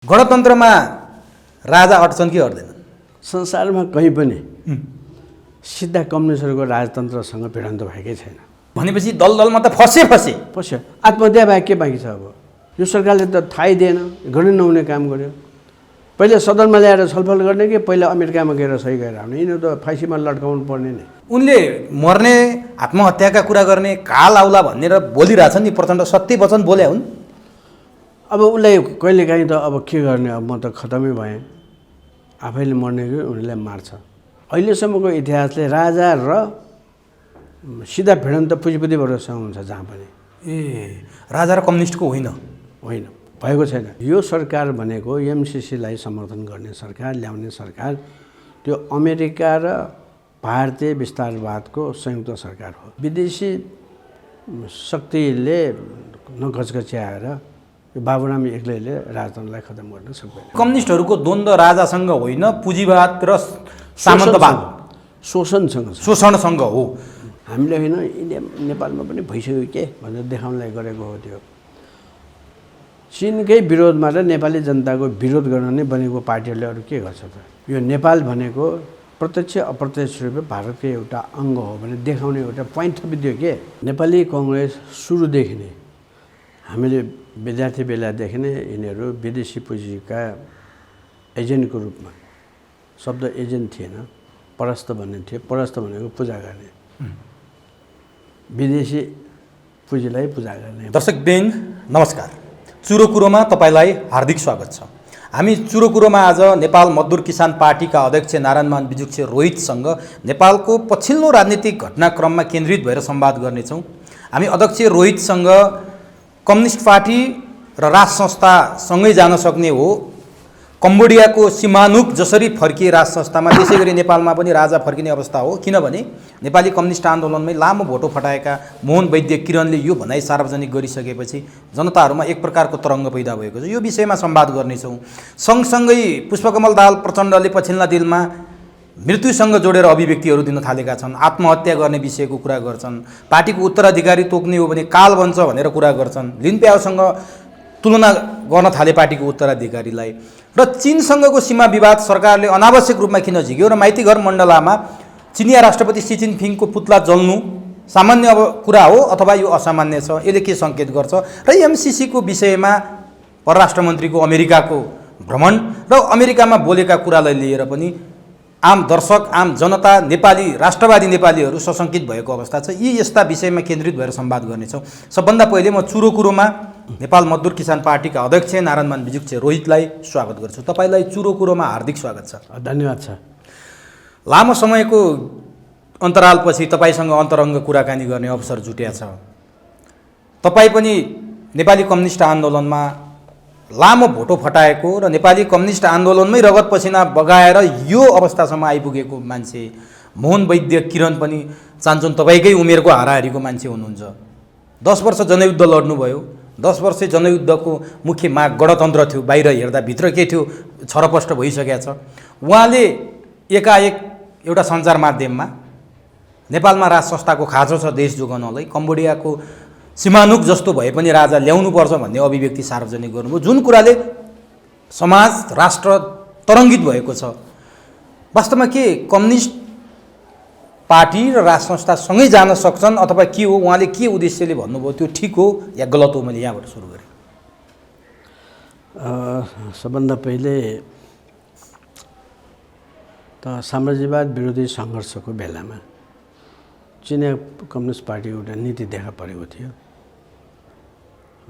गणतन्त्रमा राजा अट्छन् कि अट्दैनन्? संसारमा कहीँ पनि सिधा कम्युनिस्टहरूको राजतन्त्रसँग भिडन्त भएकै छैन। भनेपछि दलदलमा त फसे। आत्महत्या बाहेक के बाँकी छ? अब यो सरकारले त थाहै दिएन, गर्नै नहुने काम गर्यो। पहिले सदनमा ल्याएर छलफल गर्ने कि पहिला अमेरिकामा गएर सही गरेर आउने? यिनीहरू त फाँसीमा लट्काउनु पर्ने नै। उनले मर्ने, आत्महत्याका कुरा गर्ने, काल आउला भनेर बोलिरहेछन् नि। प्रचण्ड सत्य वचन बोले हुन्। अब उसलाई कहिलेकाहीँ त अब के गर्ने, अब म त खतमै भएँ, आफैले मर्ने कि उनीलाई मार्छ। अहिलेसम्मको इतिहासले राजा र सिधा भिडन्त पुँजीपतिहरूसँग हुन्छ जहाँ पनि। राजा र कम्युनिस्टको होइन भएको छैन। यो सरकार भनेको एमसिसीलाई समर्थन गर्ने सरकार, ल्याउने सरकार, त्यो अमेरिका र भारतीय विस्तारवादको संयुक्त सरकार हो। विदेशी शक्तिले नगचगच्याएर यो बाबुराम एक्लैले राजतन्त्रलाई खतम गर्न सक्दैन। कम्युनिस्टहरूको द्वन्द्व राजासँग होइन, पुँजीवाद र सामन्तवाद, शोषणसँग हो। हामीले होइन, इन्डिया नेपालमा पनि भइसक्यो के भनेर देखाउनलाई गरेको हो। त्यो चिनकै विरोधमा र नेपाली जनताको विरोध गर्न नै बनेको पार्टीहरूले अरू के गर्छ त? यो नेपाल भनेको प्रत्यक्ष अप्रत्यक्ष रूपमा भारतको एउटा अङ्ग हो भने देखाउने एउटा पोइन्ट थपिदियो के? नेपाली कङ्ग्रेस सुरुदेखि नै हामीले विद्यार्थी बेलादेखि नै यिनीहरू विदेशी पुँजीका एजेन्टको रूपमा, शब्द एजेन्ट थिएन, परस्त भन्ने थियो। परस्त भनेको पूजा गर्ने, विदेशी पुँजीलाई पूजा गर्ने। दर्शकवृन्द नमस्कार। चुरो कुरोमा तपाईँलाई हार्दिक स्वागत छ। हामी चुरो कुरोमा आज नेपाल मजदुर किसान पार्टीका अध्यक्ष नारायणमान बिजुक्छे रोहितसँग नेपालको पछिल्लो राजनीतिक घटनाक्रममा केन्द्रित भएर संवाद गर्नेछौँ। हामी अध्यक्ष रोहितसँग कम्युनिस्ट पार्टी र राज संस्थासँगै जान सक्ने हो। कम्बोडियाको सिमानुक जसरी फर्किए राज संस्थामा, त्यसै गरी नेपालमा पनि राजा फर्किने अवस्था हो। किनभने नेपाली कम्युनिस्ट आन्दोलनमै लामो भोटो फटाएका मोहन वैद्य किरणले यो भनाइ सार्वजनिक गरिसकेपछि जनताहरूमा एक प्रकारको तरङ्ग पैदा भएको छ। यो विषयमा संवाद गर्नेछौँ। सँगसँगै पुष्पकमल दाहाल प्रचण्डले पछिल्ला दिनमा मृत्युसँग जोडेर अभिव्यक्तिहरू दिन थालेका छन्। आत्महत्या गर्ने विषयको कुरा गर्छन्। पार्टीको उत्तराधिकारी तोक्ने हो भने काल बन्छ भनेर कुरा गर्छन्। लिनप्याओसँग तुलना गर्न थाले पार्टीको उत्तराधिकारीलाई। र चीनसँगको सीमा विवाद सरकारले अनावश्यक रूपमा किन झिक्यो र माइतीघर मण्डलामा चिनिया राष्ट्रपति सी जिनपिङको पुतला जल्नु सामान्य कुरा हो अथवा यो असामान्य छ? यसले के सङ्केत गर्छ? र एमसिसीको विषयमा परराष्ट्र मन्त्रीको अमेरिकाको भ्रमण र अमेरिकामा बोलेका कुरालाई लिएर पनि आम दर्शक, आम जनता, नेपाली राष्ट्रवादी नेपालीहरू सशङ्कित भएको अवस्था छ। यी यस्ता विषयमा केन्द्रित भएर संवाद गर्नेछौँ। सबभन्दा पहिले म चुरो कुरोमा नेपाल मजदुर किसान पार्टीका अध्यक्ष नारायणमान बिजुक्छे रोहितलाई स्वागत गर्छु। तपाईँलाई चुरो कुरोमा हार्दिक स्वागत छ। धन्यवाद छ। लामो समयको अन्तरालपछि तपाईँसँग अन्तरङ्ग कुराकानी गर्ने अवसर जुटिया छ। तपाईँ पनि नेपाली कम्युनिस्ट आन्दोलनमा लामो भोटो फटाएको र नेपाली कम्युनिस्ट आन्दोलनमै रगत पसिना बगाएर यो अवस्थासम्म आइपुगेको मान्छे। मोहन वैद्य किरण पनि चाहन्छन् तपाईँकै उमेरको हाराहारीको मान्छे हुनुहुन्छ। 10 वर्ष जनयुद्ध लड्नुभयो। 10 वर्ष जनयुद्धको मुख्य माग गणतन्त्र थियो। बाहिर हेर्दा भित्र के थियो छरपष्ट भइसकेको छ। उहाँले एकाएक एउटा सञ्चार माध्यममा नेपालमा राज संस्थाको खाँचो छ देश जोगाउनलाई, कम्बोडियाको सिमानुक जस्तो भए पनि राजा ल्याउनुपर्छ भन्ने अभिव्यक्ति सार्वजनिक गर्नुभयो, जुन कुराले समाज, राष्ट्र तरङ्गित भएको छ। वास्तवमा के कम्युनिस्ट पार्टी र राज संस्थासँगै जान सक्छन् अथवा के हो? उहाँले के उद्देश्यले भन्नुभयो, त्यो ठिक हो या गलत हो? मैले यहाँबाट सुरु गरेँ। सबभन्दा पहिले त साम्राज्यवाद विरोधी सङ्घर्षको बेलामा चिनिया कम्युनिस्ट पार्टी एउटा नीति देखा परेको थियो।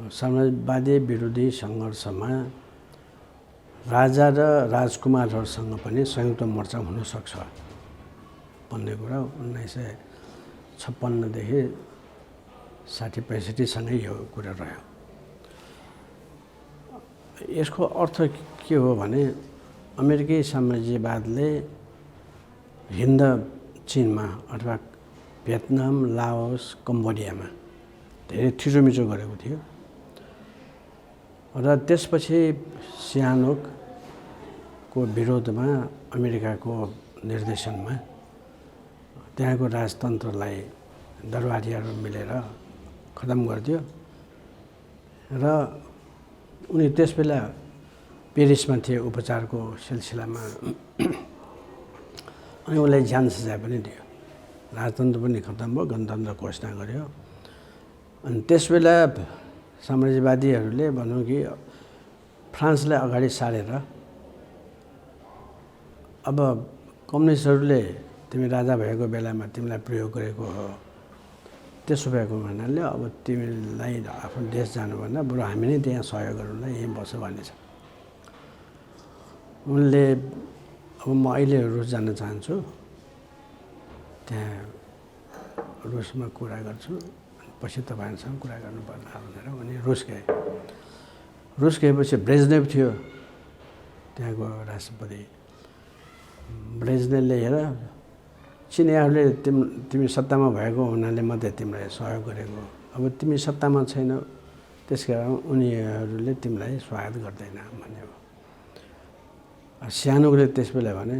साम्राज्यवादी विरोधी सङ्घर्षमा राजा र राजकुमारहरूसँग पनि संयुक्त मोर्चा हुनसक्छ भन्ने कुरा 1956देखि 60-65सँगै यो कुरा रह्यो। यसको अर्थ के हो भने अमेरिकी साम्राज्यवादले हिन्द चीनमा अथवा भियतनाम, लाओस, कम्बोडियामा धेरै थिचोमिचो गरेको थियो र त्यसपछि सियानुकको विरोधमा अमेरिकाको निर्देशनमा त्यहाँको राजतन्त्रलाई दरबारियाहरू मिलेर खतम गरिदियो र उनी त्यसबेला पेरिसमा थिए उपचारको सिलसिलामा अनि उसलाई ज्यान सजाय पनि दियो। राजतन्त्र पनि खत्तम भयो, गणतन्त्र घोषणा गर्यो। अनि त्यसबेला साम्राज्यवादीहरूले भनौँ कि फ्रान्सलाई अगाडि सारेर अब कम्युनिस्टहरूले तिमी राजा भएको बेलामा तिमीलाई प्रयोग गरेको हो, त्यसो भएको हुनाले अब तिमीलाई आफ्नो देश जानुभन्दा बरु हामी नै त्यहाँ सहयोग गरौँला, यहीँ बस्छ भनेछ। उनले अब म अहिले रुस जान चाहन्छु, त्यहाँ रुसमा कुरा गर्छु, पछि तपाईँहरूसँग कुरा गर्नुपर्ला भनेर उनी रुस गए। रुस गएपछि ब्रेजनेभ थियो त्यहाँको राष्ट्रपति। ब्रेजनेभले हेर चिनियाहरूले तिमी सत्तामा भएको हुनाले मात्रै तिमीलाई सहयोग गरेको, अब तिमी सत्तामा छैनौ, त्यसकारण उनीहरूले तिमीलाई स्वागत गर्दैन भन्यो। सानोले त्यसबेला भने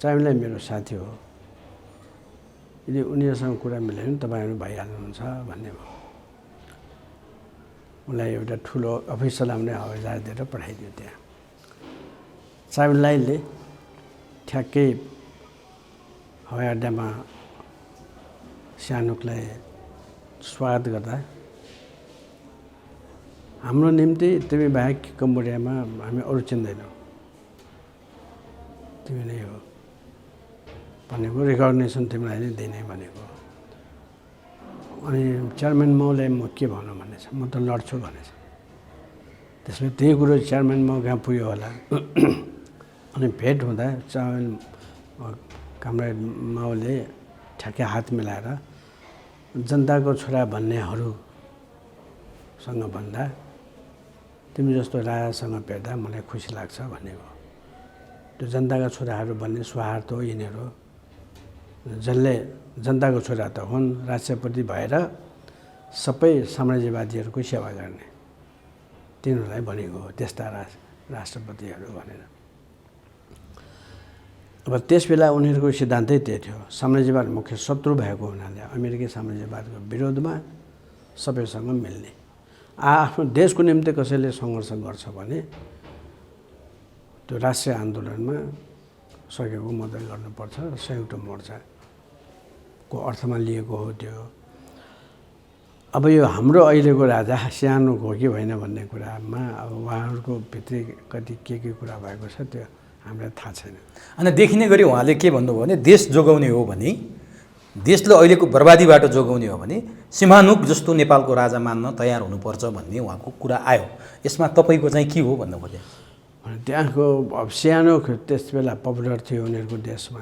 चाइमलाई मेरो साथी हो, यदि उनीहरूसँग कुरा मिल्यो भने तपाईँहरू भइहाल्नुहुन्छ भन्ने भयो। उसलाई एउटा ठुलो अफिसर आउने हवाईजहाज दिएर पठाइदियो त्यहाँ। चाइमलाईले ठ्याक्कै हवाईअड्डामा सानोकलाई स्वागत गर्दा हाम्रो निम्ति तिमी बाहेक कम्बोडियामा हामी अरू चिन्दैनौँ, तिमी नै हो भनेको, रिकग्नेसन तिमीलाई नै दिने भनेको। अनि चेयरम्यान माओले म के भनौँ भनेछ, म त लड्छु भनेछ। त्यसमा त्यही कुरो चेयरम्यान माओ कहाँ पुग्यो होला। अनि भेट हुँदा कमरेड माओले ठ्याक्कै हात मिलाएर जनताको छोरा भन्नेहरूसँग भन्दा तिमी जस्तो राजासँग भेट्दा मलाई खुसी लाग्छ भनेको। त्यो जनताका छोराहरू भन्ने स्वार्थ हो यिनीहरू, जसले जनताको छोरा त हुन्, राष्ट्रपति भएर सबै साम्राज्यवादीहरूको सेवा गर्ने, तिनीहरूलाई भनेको हो त्यस्ता राष्ट्रपतिहरू भनेर। अब त्यसबेला उनीहरूको सिद्धान्तै त्यही थियो, साम्राज्यवाद मुख्य शत्रु भएको हुनाले अमेरिकी साम्राज्यवादको विरोधमा सबैसँग मिल्ने। आफ्नो देशको निम्ति कसैले सङ्घर्ष गर्छ भने त्यो राष्ट्रिय आन्दोलनमा सकेको मद्दत गर्नुपर्छ, संयुक्त मोर्चाको अर्थमा लिएको हो त्यो। अब यो हाम्रो अहिलेको राजा सानो हो कि होइन भन्ने कुरामा अब उहाँहरूको भित्री कति के कुरा भएको छ त्यो हामीलाई थाहा छैन। अनि देखिने गरी उहाँले के भन्नुभयो भने देश जोगाउने हो भने, देशले अहिलेको बर्बादीबाट जोगाउने हो भने सिमानुक जस्तो नेपालको राजा मान्न तयार हुनुपर्छ भन्ने उहाँको कुरा आयो। यसमा तपाईँको चाहिँ के हो भन्नु खोजे? त्यहाँको अब सानो त्यस बेला पपुलर थियो उनीहरूको देशमा,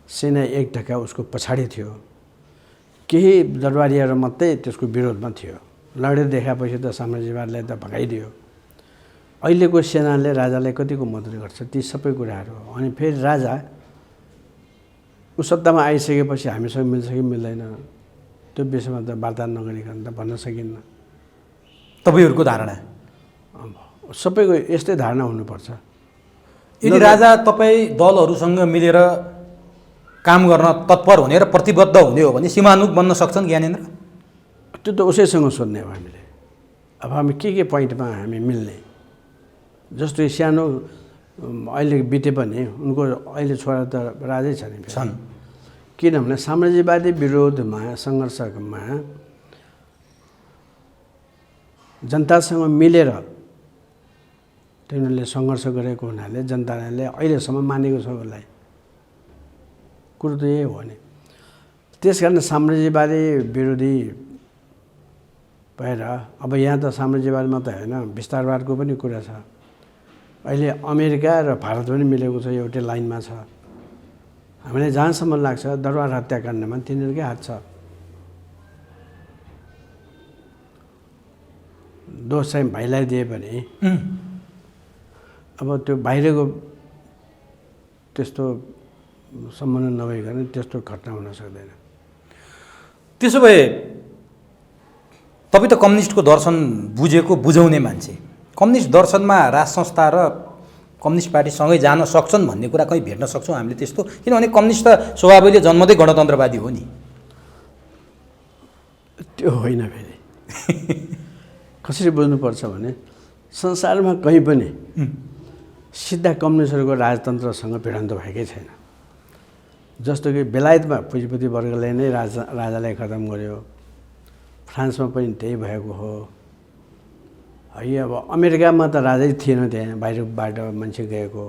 सेना एक ढका उसको पछाडि थियो, केही दरबारीहरू मात्रै त्यसको विरोधमा थियो। लडेर देखाएपछि त साम्राज्यवादलाई त भगाइदियो। अहिलेको सेनाले राजालाई कतिको मद्दत गर्छ ती सबै कुराहरू हो। अनि फेरि राजा ऊ सत्तामा आइसकेपछि हामीसँग मिल्छ कि मिल्दैन त्यो विषयमा त वार्ता नगरिकन त भन्न सकिन्न। तपाईँहरूको धारणा? सबैको यस्तै धारणा हुनुपर्छ। यदि राजा तपाईँ दलहरूसँग मिलेर काम गर्न तत्पर हुने र प्रतिबद्ध हुने हो भने सिमानुक बन्न सक्छन् ज्ञानेन्द्र? त्यो त उसैसँग सोध्ने हो हामीले। अब हामी के पोइन्टमा हामी मिल्ने, जस्तो सानो अहिले बिते पनि उनको अहिले छोरा त राजै छन्। किनभने साम्राज्यवादी विरोधमा सङ्घर्षमा जनतासँग मिलेर तिनीहरूले सङ्घर्ष गरेको हुनाले जनताले अहिलेसम्म मानेको छ उसलाई। कुरो त यही हो नि। त्यसकारण साम्राज्यवादी विरोधी भएर अब यहाँ त साम्राज्यवाद मात्रै होइन विस्तारवादको पनि कुरा छ। अहिले अमेरिका र भारत पनि मिलेको छ, एउटै लाइनमा छ। हामीलाई जहाँसम्म लाग्छ दरबार हत्याकाण्डमा तिनीहरूकै हात छ। दोष चाहिँ भाइलाई दिए पनि अब त्यो बाहिरको त्यस्तो सम्बन्ध नभइकन त्यस्तो घटना हुन सक्दैन। त्यसो भए तपाईँ त कम्युनिस्टको दर्शन बुझेको बुझाउने मान्छे, कम्युनिस्ट दर्शनमा राज संस्था र कम्युनिस्ट पार्टी सँगै जान सक्छन् भन्ने कुरा कहीँ भेट्न सक्छौँ हामीले त्यस्तो? किनभने कम्युनिस्ट त स्वभावैले जन्मदै गणतन्त्रवादी हो नि। त्यो होइन फेरि कसरी बुझ्नुपर्छ भने संसारमा कहीँ पनि सिधा कम्युनिस्टहरूको राजतन्त्रसँग भिडन्त भएकै छैन। जस्तो कि बेलायतमा पुँजीपति वर्गले नै राजालाई खतम गर्यो, फ्रान्समा पनि त्यही भएको हो है। अब अमेरिकामा त राजै थिएन, त्यहाँ बाहिरबाट मान्छे गएको।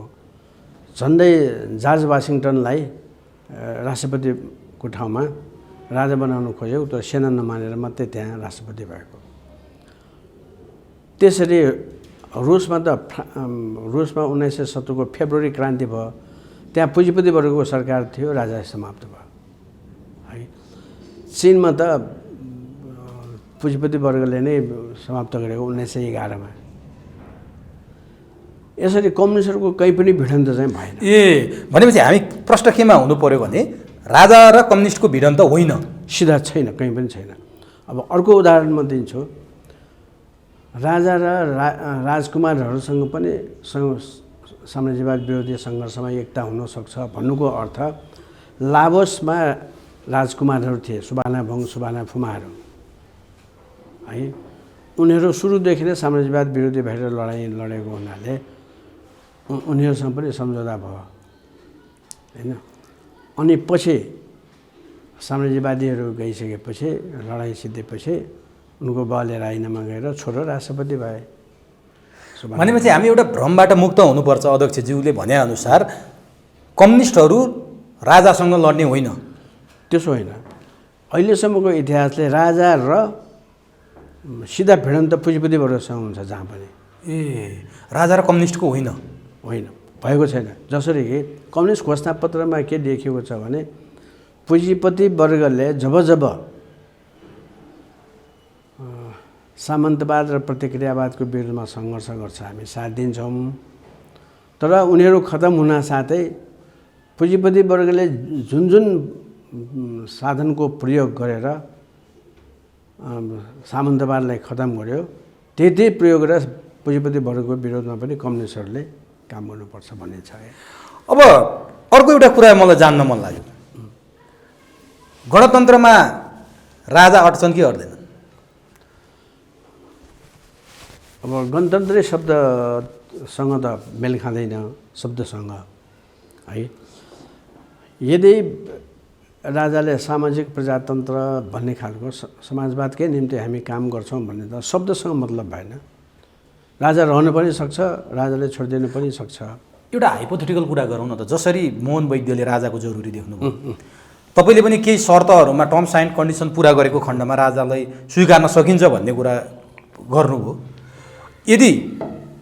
झन्डै जर्ज वासिङटनलाई राष्ट्रपतिको ठाउँमा राजा बनाउनु खोज्यो, तर सेना नमानेर मात्रै त्यहाँ राष्ट्रपति भएको। त्यसरी रुसमा त रुसमा 1970 को फेब्रुअरी क्रान्ति भयो, त्यहाँ पुँजीपति वर्गको सरकार थियो, राजा समाप्त भयो है। चीनमा त पुँजीपति वर्गले नै समाप्त गरेको 1911 मा। यसरी कम्युनिस्टहरूको कहीँ पनि भिडन्त चाहिँ भएन। भनेपछि हामी प्रश्न केमा हुनु पर्यो भने राजा र कम्युनिस्टको भिडन्त होइन, सिधा छैन, कहीँ पनि छैन। अब अर्को उदाहरण म दिन्छु। राजा र राजकुमारहरूसँग पनि साम्राज्यवाद विरोधी सङ्घर्षमा एकता हुनसक्छ भन्नुको अर्थ लाओसमा राजकुमारहरू थिए, सुबानाभङ सुबानाफुमाहरू है। उनीहरू सुरुदेखि नै साम्राज्यवाद विरोधी भएर लडाइँ लडेको हुनाले उनीहरूसँग पनि सम्झौता भयो होइन। अनि पछि साम्राज्यवादीहरू गइसकेपछि, लडाइँ सिद्धेपछि उनको बाउले राजीनामा गएर छोरो राष्ट्रपति भए। भनेपछि हामी एउटा भ्रमबाट मुक्त हुनुपर्छ। अध्यक्षज्यूले भनेअनुसार कम्युनिस्टहरू राजासँग लड्ने होइन, त्यसो होइन। अहिलेसम्मको इतिहासले राजा र सिधा भिडन्त पुँजीपति वर्गसँग हुन्छ जहाँ पनि। राजा र कम्युनिस्टको होइन, होइन, भएको छैन। जसरी कि कम्युनिस्ट घोषणापत्रमा के लेखिएको छ भने पुँजीपति वर्गले जब जब सामन्तवाद र प्रतिक्रियावादको विरुद्धमा सङ्घर्ष गर्छ हामी साथ दिन्छौँ, तर उनीहरू खतम हुन साथै पुँजीपति वर्गले जुन जुन साधनको प्रयोग गरेर सामन्तवादलाई खतम गर्यो, त्यही प्रयोग गरेर पुँजीपति वर्गको विरोधमा पनि कम्युनिस्टहरूले काम गर्नुपर्छ भन्ने छ। अब अर्को एउटा कुरा मलाई जान्न मन लाग्यो, गणतन्त्रमा राजा अट्छन् कि अट्दैनन्? अब गणतन्त्रै शब्दसँग त मेल खाँदैन, शब्दसँग है। यदि राजाले सामाजिक प्रजातन्त्र भन्ने खालको समाजवादकै निम्ति हामी काम गर्छौँ भन्ने त शब्दसँग मतलब भएन। राजा रहन पनि सक्छ, राजाले छोडिदिनु पनि सक्छ। एउटा हाइपोथेटिकल कुरा गरौँ न त। जसरी मोहन वैद्यले राजाको जरुरी देख्नुभयो, तपाईँले पनि केही शर्तहरूमा टर्म्स एन्ड कन्डिसन पुरा गरेको खण्डमा राजालाई स्वीकार्न सकिन्छ भन्ने कुरा गर्नुभयो। यदि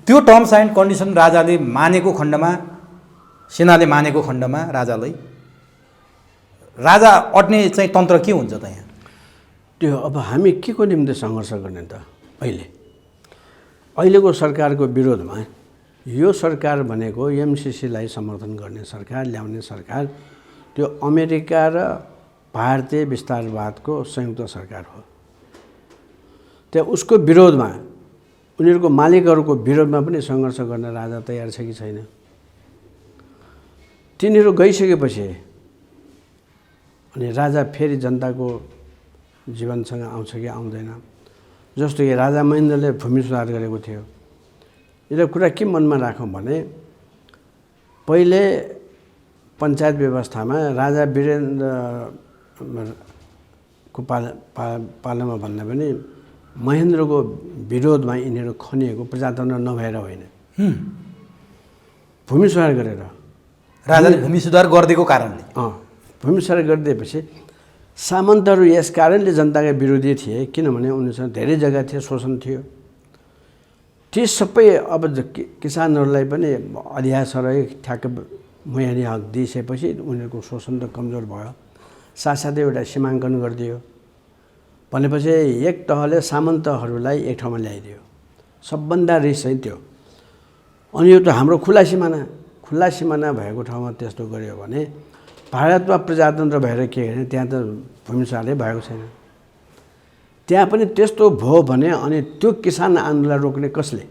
त्यो टर्म्स एन्ड कन्डिसन राजाले मानेको खण्डमा, सेनाले मानेको खण्डमा राजा अट्ने चाहिँ तन्त्र के हुन्छ त यहाँ? त्यो अब हामी के को निम्ति सङ्घर्ष गर्ने त? अहिलेको सरकारको विरोधमा यो सरकार भनेको एमसिसीलाई समर्थन गर्ने सरकार, ल्याउने सरकार, त्यो अमेरिका र भारतीय विस्तारवादको संयुक्त सरकार हो। त्यहाँ उसको विरोधमा, उनीहरूको मालिकहरूको विरोधमा पनि सङ्घर्ष गर्न राजा तयार छ कि छैन? तिनीहरू गइसकेपछि अनि राजा फेरि जनताको जीवनसँग आउँछ कि आउँदैन? जस्तो कि राजा महेन्द्रले भूमि सुधार गरेको थियो। यो कुरा के मनमा राखौँ भने पहिले पञ्चायत व्यवस्थामा राजा वीरेन्द्रको पालामा भन्दा पनि महेन्द्रको विरोधमा यिनीहरू खनिएको प्रजातन्त्र नभएर होइन, भूमि सुधार गरेर। राजाले भूमि सुधार गरिदिएको कारणले भूमि सुधार गरिदिएपछि सामन्तहरू यस कारणले जनताका विरोधी थिए किनभने उनीसँग धेरै जग्गा थियो, शोषण थियो। ती सबै अब किसानहरूलाई पनि अधिया सरै ठ्याक्क मुहानी हक दिइसकेपछि उनीहरूको शोषण त कमजोर भयो। साथसाथै एउटा सीमाङ्कन गरिदियो भनेपछि एक तहले सामन्तहरूलाई एक ठाउँमा ल्याइदियो। सबभन्दा रिस चाहिँ त्यो। अनि यो त हाम्रो खुला सिमाना भएको ठाउँमा त्यस्तो गर्यो भने भारतमा प्रजातन्त्र भएर के गर्ने? त्यहाँ त भूमि सुधारै भएको छैन। त्यहाँ पनि त्यस्तो भयो भने अनि त्यो किसान आन्दोलन रोक्ने कसले?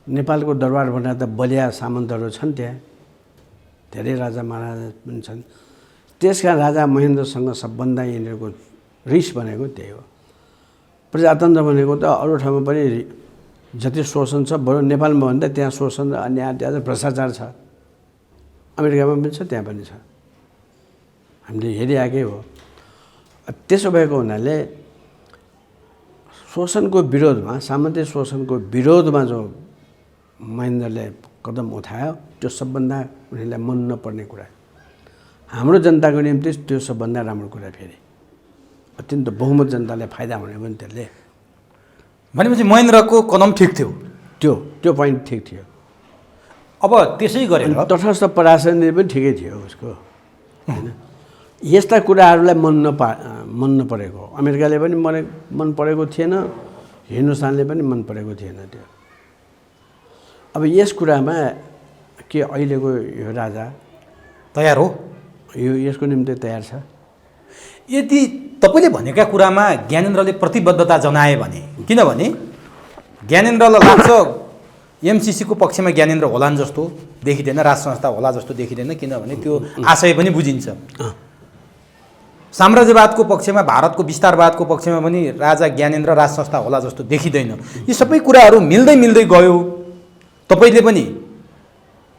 नेपालको दरबार भनेर त बलिया सामन्तहरू छन्, त्यहाँ धेरै राजा महाराजा पनि छन्। त्यसका राजा महेन्द्रसँग सबभन्दा यिनीहरूको रिस भनेको त्यही हो। प्रजातन्त्र भनेको त अरू ठाउँमा पनि जति शोषण छ बरु नेपालमा भन्दा त्यहाँ शोषण र अन्याय अत्याचार भ्रष्टाचार छ। अमेरिकामा पनि छ, त्यहाँ पनि छ, हामीले हेरिआएकै हो। त्यसो भएको हुनाले शोषणको विरोधमा, सामन्ती शोषणको विरोधमा जो महेन्द्रले कदम उठायो त्यो सबभन्दा उनीहरूलाई मन नपर्ने कुरा। हाम्रो जनताको निम्ति त्यो सबभन्दा राम्रो कुरा, फेरि अत्यन्त बहुमत जनतालाई फाइदा हुने पनि त्यसले। भनेपछि महेन्द्रको कदम ठिक थियो, त्यो पोइन्ट ठिक थियो। अब त्यसै गरेर तटस्थ पराशरले पनि ठिकै थियो उसको, होइन? यस्ता कुराहरूलाई मन नपरेको, अमेरिकाले पनि मन परेको थिएन, हिन्दुस्तानले पनि मन परेको थिएन त्यो। अब यस कुरामा के अहिलेको यो राजा तयार हो? यसको निम्ति तयार छ? यदि तपाईँले भनेका कुरामा ज्ञानेन्द्रले प्रतिबद्धता जनाए भने, किनभने ज्ञानेन्द्रलाई लाग्छ एमसिसीको पक्षमा ज्ञानेन्द्र होलान् जस्तो देखिँदैन, राज संस्था होला जस्तो देखिँदैन, किनभने त्यो आशय पनि बुझिन्छ। साम्राज्यवादको पक्षमा, भारतको विस्तारवादको पक्षमा पनि राजा ज्ञानेन्द्र राज संस्था होला जस्तो देखिँदैन। यी सबै कुराहरू मिल्दै गयो। तपाईँले पनि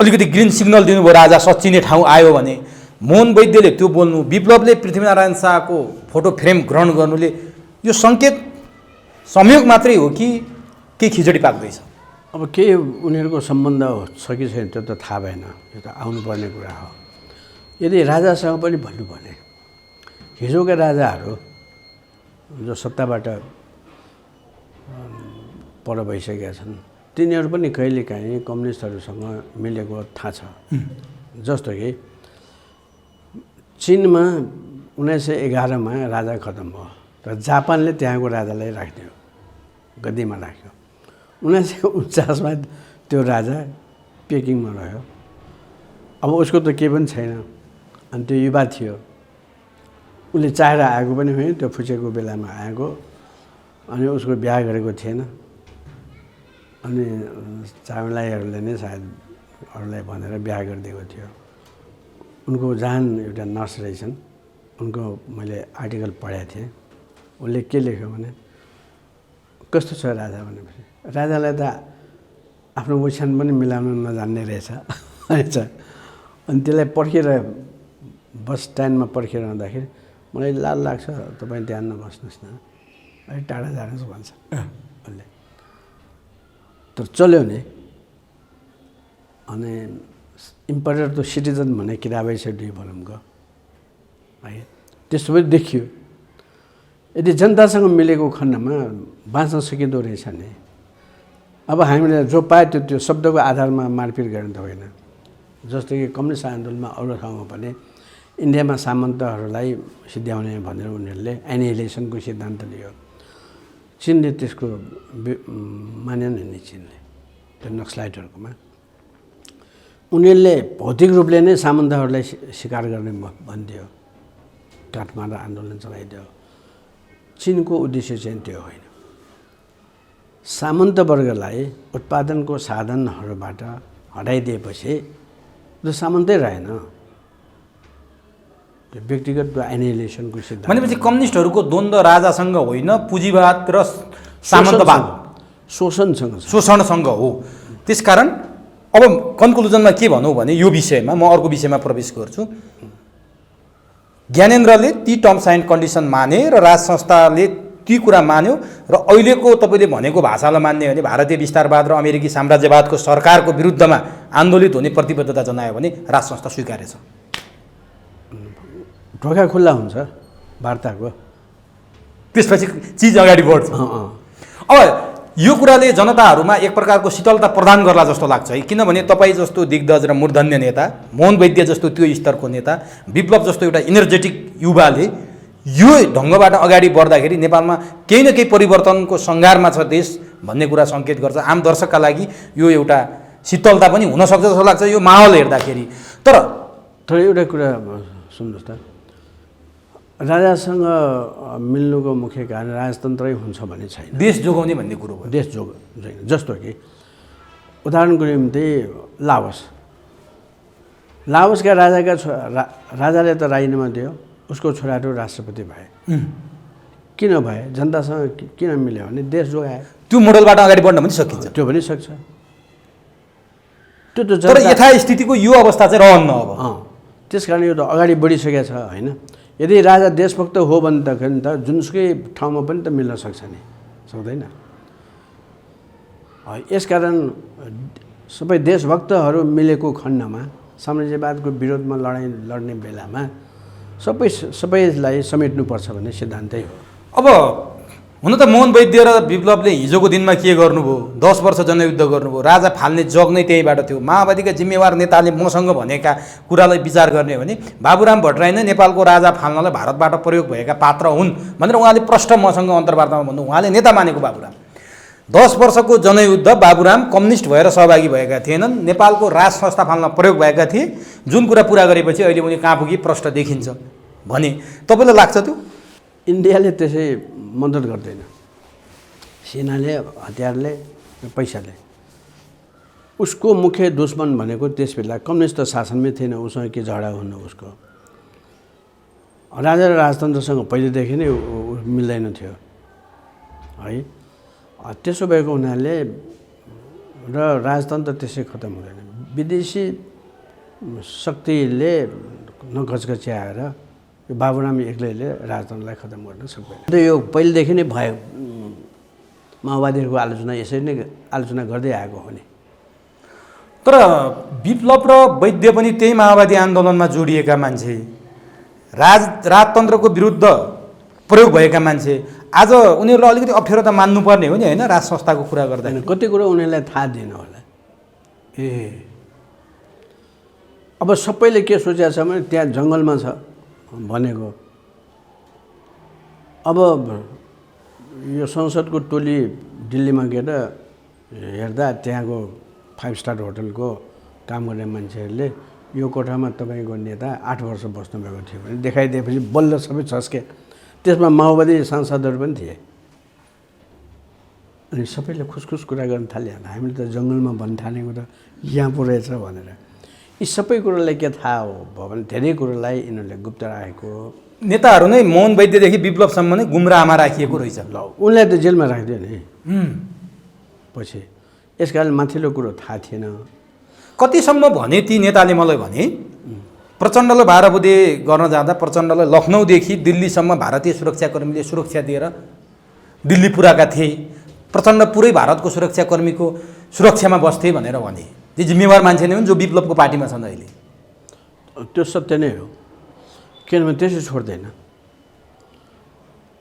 अलिकति ग्रिन सिग्नल दिनुभयो, राजा सच्चिने ठाउँ आयो भने। मोहन वैद्यले त्यो बोल्नु, विप्लवले पृथ्वीनारायण शाहको फोटो फ्रेम ग्रहण गर्नुले यो सङ्केत संयोग मात्रै हो कि केही खिचडी पाक्दैछ? अब के उनीहरूको सम्बन्ध छ कि छैन त्यो त थाहा भएन, यो त आउनुपर्ने कुरा हो। यदि राजासँग पनि भन्नु भने, हिजोका राजाहरू जो सत्ताबाट पर भइसकेका छन् तिनीहरू पनि कहिलेकाहीँ कम्युनिस्टहरूसँग मिलेको थाहा छ। जस्तो कि चीनमा 1911मा राजा खतम भयो, तर जापानले त्यहाँको राजालाई राखिदियो, गद्दीमा राख्यो। 1949मा त्यो राजा पेकिङमा रह्यो। अब उसको त केही पनि छैन, अनि त्यो युवा थियो, उसले चाहेर आएको पनि होइन, त्यो फुचेको बेलामा आएको, अनि उसको बिहा गरेको थिएन। अनि चामलाईहरूले नै सायद अरूलाई भनेर बिहा गरिदिएको थियो। उनको जहान एउटा नर्स रहेछन्, उनको मैले आर्टिकल पढेको थिएँ। उसले के लेख्यो भने, कस्तो छ राजा भनेपछि, राजालाई त आफ्नो ओछ्यान पनि मिलाउन नजान्ने रहेछ रहेछ। अनि त्यसलाई पर्खेर बस स्ट्यान्डमा पर्खिरहँदाखेरि मलाई लाज लाग्छ, तपाईँ त्यहाँ नबस्नुहोस् न, अलिक टाढा जानुहोस् भन्छ उसले। तर चल्यो नि। अनि इम्परेटर टु सिटिजन भन्ने किताबै छ 2 भोल्युमको, है? त्यस्तो पनि देखियो। यदि जनतासँग मिलेको खण्डमा बाँच्न सकिँदो रहेछ नि। अब हामीले जो पायो त्यो शब्दको आधारमा मारपिट गर्ने त होइन। जस्तो कि कम्युनिस्ट आन्दोलनमा अरू ठाउँमा पनि इन्डियामा सामन्तहरूलाई सिद्ध्याउने भनेर उनीहरूले एनिहिलेसनको सिद्धान्त लियो। चीनले त्यसको मानेन नि, चीनले त्यो नक्सलाइटहरूकोमा उनीहरूले भौतिक रूपले नै सामन्तहरूलाई शिकार गर्ने भनिदियो, काठमाडौँ आन्दोलन चलाइदियो। चीनको उद्देश्य चाहिँ त्यो होइन। सामन्त वर्गलाई उत्पादनको साधनहरूबाट हटाइदिएपछि त्यो सामन्तै रहेन, त्यो व्यक्तिगत एनिहिलेसनको सिद्धान्त। भनेपछि कम्युनिस्टहरूको द्वन्द्व राजासँग होइन, पुँजीवाद र सामन्तवाद, शोषणसँग हो। त्यसकारण अब कन्क्लुजनमा के भनौँ भने यो विषयमा म अर्को विषयमा प्रवेश गर्छु। ज्ञानेन्द्रले ती टर्म्स एन्ड कन्डिसन माने र राज संस्थाले ती कुरा मान्यो र अहिलेको तपाईँले भनेको भाषालाई मान्ने भने भारतीय विस्तारवाद र अमेरिकी साम्राज्यवादको सरकारको विरुद्धमा आन्दोलित हुने प्रतिबद्धता जनायो भने राज संस्था स्वीकारेछ। ढोका खुल्ला हुन्छ वार्ताको, त्यसपछि चिज अगाडि बढ्छ। अब यो कुराले जनताहरूमा एक प्रकारको शीतलता प्रदान गर्ला जस्तो लाग्छ है, किनभने तपाईँ जस्तो दिग्गज र मूर्धन्य नेता, मोहन वैद्य जस्तो त्यो स्तरको नेता, विप्लव जस्तो एउटा इनर्जेटिक युवाले यो ढङ्गबाट अगाडि बढ्दाखेरि नेपालमा केही न केही परिवर्तनको सङ्घारमा छ देश भन्ने कुरा सङ्केत गर्छ। आम दर्शकका लागि यो एउटा शीतलता पनि हुनसक्छ जस्तो लाग्छ यो माहौल हेर्दाखेरि। तर एउटा कुरा सुन्नुहोस् त, राजासँग मिल्नुको मुख्य कारण राजतन्त्रै हुन्छ भन्ने छैन, देश जोगाउने भन्ने कुरो हो। देश जोगाउने जस्तो कि उदाहरणको निम्ति लाओसका राजाका राजाले त राजीनामा दियो, उसको छोराहरू राष्ट्रपति भए। किन भए जनतासँग किन मिल्यो भने देश जोगायो। त्यो मोडलबाट अगाडि बढ्न पनि सकिन्छ। त्यो पनि सक्छ। त्यो त तर यथास्थितिको यो अवस्था चाहिँ रहन्न अब। त्यस कारण यो त अगाडि बढिसकेको छ होइन। यदि राजा देशभक्त हो भने त जुनसुकै ठाउँमा पनि त मिल्न सक्छ नि, सक्दैन। यसकारण सबै देशभक्तहरू मिलेको खण्डमा साम्राज्यवादको विरोधमा लडाइँ लड्ने बेलामा सबैलाई समेट्नुपर्छ भन्ने सिद्धान्तै हो। अब हुन त मोहन वैद्य र विप्लवले हिजोको दिनमा के गर्नुभयो, 10 वर्ष जनयुद्ध गर्नुभयो, राजा फाल्ने जग नै त्यहीबाट थियो। माओवादीका जिम्मेवार नेताले मसँग भनेका कुरालाई विचार गर्ने हो भने बाबुराम भट्टराई नै नेपालको राजा फाल्नलाई भारतबाट प्रयोग भएका पात्र हुन् भनेर उहाँले प्रष्ट मसँग अन्तर्वार्तामा भन्नु। उहाँले नेता मानेको बाबुराम। 10 वर्षको जनयुद्ध बाबुराम कम्युनिस्ट भएर सहभागी भएका थिएनन्, नेपालको राज संस्था फाल्न प्रयोग भएका थिए। जुन कुरा पुरा गरेपछि अहिले उनी कहाँ पुगी प्रष्ट देखिन्छ भने तपाईँलाई लाग्छ त्यो? इन्डियाले त्यसै मद्दत गर्दैन। सेनाले, हतियारले, पैसाले। उसको मुख्य दुश्मन भनेको त्यस बेला कम्युनिस्ट शासनमै थिएन, उसँग के झगडा हुनु उसको। राजा र राजतन्त्रसँग पहिलेदेखि नै मिल्दैन थियो है। त्यसो भएको हुनाले र राजतन्त्र त्यसै खतम हुँदैन। विदेशी शक्तिले नघचघच्याएर यो बाबुराम एक्लैले राजतन्त्रलाई खतम गर्न सक्दैन। यो पहिलेदेखि नै भयो। माओवादीहरूको आलोचना यसरी नै आलोचना गर्दै आएको हो नि। तर विप्लव र वैद्य पनि त्यही माओवादी आन्दोलनमा जोडिएका मान्छे, राजतन्त्रको विरुद्ध प्रयोग भएका मान्छे। आज उनीहरूलाई अलिकति अप्ठ्यारो त मान्नुपर्ने हो नि होइन, राज संस्थाको कुरा गर्दा। कति कुरो उनीहरूलाई थाहा दिएन होला। अब सबैले के सोचेको छ भने त्यहाँ जङ्गलमा छ भनेको। अब यो संसदको टोली दिल्लीमा गएर हेर्दा त्यहाँको 5 स्टार होटलको काम गर्ने मान्छेहरूले यो कोठामा तपाईँको नेता 8 वर्ष बस्नुभएको थियो भने देखाइदिएपछि बल्ल सबै छस्के। त्यसमा माओवादी सांसदहरू पनि थिए। अनि सबैले खुसखुस कुरा गर्न थाल्यो। हामीले त जङ्गलमा भन्न थालेको त यहाँ पो रहेछ भनेर। यी सबै कुरोलाई के थाहा हो भयो भने धेरै कुरोलाई यिनीहरूले गुप्त राखेको। नेताहरू नै मोहन वैद्यदेखि विप्लवसम्म नै गुमराहमा राखिएको रहेछ। ल उनलाई त जेलमा राखिदियो नि पछि। यसकारण माथिल्लो कुरो थाहा थिएन। कतिसम्म भने ती नेताले मलाई भने प्रचण्डले 12 बुधे गर्न जाँदा प्रचण्डलाई लखनऊदेखि दिल्लीसम्म भारतीय सुरक्षाकर्मीले सुरक्षा दिएर दिल्ली पुर्याएका थिए। प्रचण्ड पुरै भारतको सुरक्षाकर्मीको सुरक्षामा बस्थे भनेर भने। ती जिम्मेवार मान्छे नै हुन् जो विप्लवको पार्टीमा छन् अहिले। त्यो सत्य नै हो, किनभने त्यसै छोड्दैन।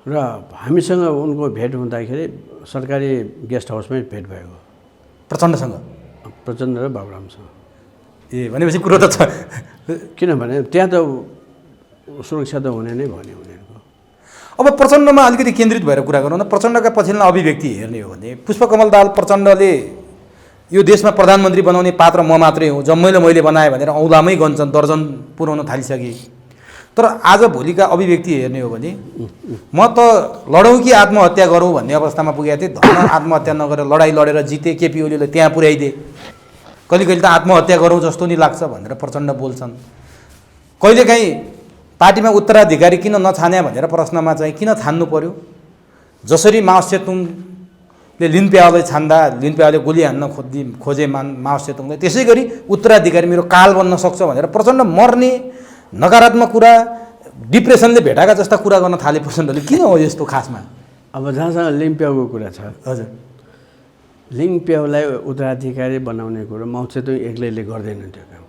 र हामीसँग उनको भेट हुँदाखेरि सरकारी गेस्ट हाउसमै भेट भएको प्रचण्डसँग, प्रचण्ड र बाबुरामसँग। भनेपछि कुरो त छ। किनभने त्यहाँ त सुरक्षा त हुने नै भन्यो उनीहरूको। अब प्रचण्डमा अलिकति केन्द्रित भएर कुरा गरौँ न। प्रचण्डका पछिल्लो अभिव्यक्ति हेर्ने हो भने पुष्पकमल दाहाल प्रचण्डले यो देशमा प्रधानमन्त्री बनाउने पात्र म मात्रै हुँ, जम्मैले मैले बनाएँ भनेर औँलामै गन्छन्, दर्जन पुर्याउन थालिसके। तर आज भोलिका अभिव्यक्ति हेर्ने हो भने म त लडौँ कि आत्महत्या गरौँ भन्ने अवस्थामा पुगेको थिएँ। धन आत्महत्या नगरेर लडाइँ लडेर जिते, केपी ओलीले त्यहाँ पुर्याइदिए। कहिले कहिले त आत्महत्या गरौँ जस्तो नि लाग्छ भनेर प्रचण्ड बोल्छन्। कहिलेकाहीँ पार्टीमा उत्तराधिकारी किन नछान्या भनेर प्रश्नमा चाहिँ किन छान्नु पर्यो? जसरी माओ सेतुङले लिनप्याओलाई छान्दा लिनप्याओले गोली हान्न खोजे माओ सेतुङलाई, त्यसै गरी उत्तराधिकारी मेरो काल बन्न सक्छ भनेर प्रचण्ड मर्ने नकारात्मक कुरा, डिप्रेसनले भेटाएका जस्ता कुरा गर्न थाले प्रचण्डले। किन हो यस्तो खासमा? अब जहाँसँग लिङप्याओको कुरा छ, हजुर, लिङप्याओलाई उत्तराधिकारी बनाउने कुरो माओ सेतुङ एक्लैले गर्दैन त्यो काम।